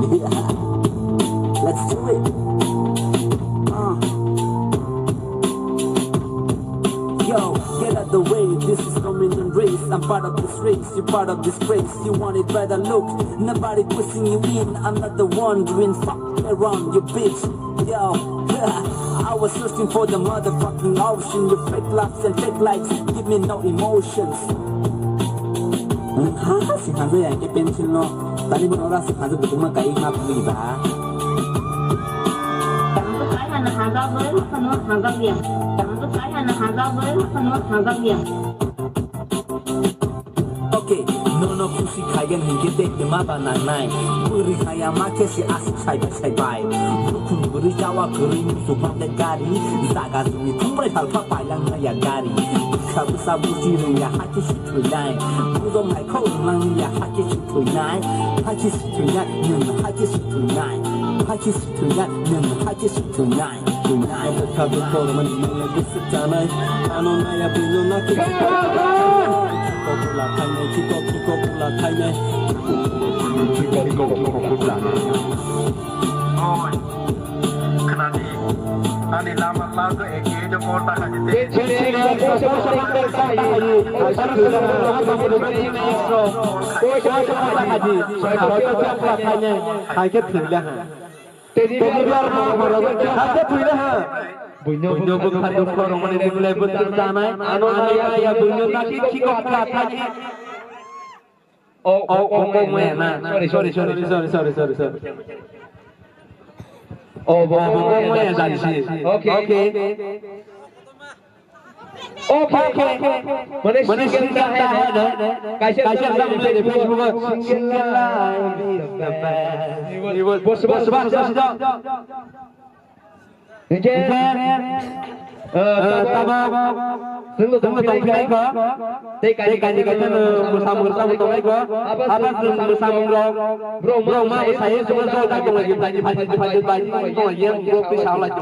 Let's do it. Yo, get out the way, this is coming in race. I'm part of this race, you're part of this race. You want it better, look, nobody pushing you in. I'm not the one doing fuck around you, bitch. Yo, I was searching for the motherfucking ocean. Your fake laughs and fake likes give me no emotions. Si Hanzo yang ke pensil no, tadi pun orang si Hanzo betul mah kayak ngap ni bah. Untuk saya hanya harga bel, semua harga biang. Untuk saya hanya harga bel, semua harga biang. Okay, no pussy kayan hingga dek dema banang nai. Beri kaya make si asik cai bai. Bukun beri jawa kering subang negari. Zaga sini tumbai hal papai yang ngaya gari. Kabu sabu sireng ya haki si tunai. Budo mai kau lang ya haki si tunai. Haki si tunai, nem haki si tunai. Haki si tunai, nem haki si tunai. Tunai kabu kau man lagi setanai. Ano naya bino nak Kikola kaine, kikola kaine. Kikola. Oh, kenapa? Lama lagu eki itu kota kaji. Bunyo bukan orang mana mulai betul tanai. Anu ayah bunyo tadi kikok katanya. Oh, mana? Sorry. Oh, mana jadi sih? Okay. Mana single ada? Kasih di Facebook. Single life. Bos. Tunggu tongkai ko. Tekan bersama tongkai ko. Apa bersama bro mau saya cuma tahu lagi tadi. Yang bro pisau lagi.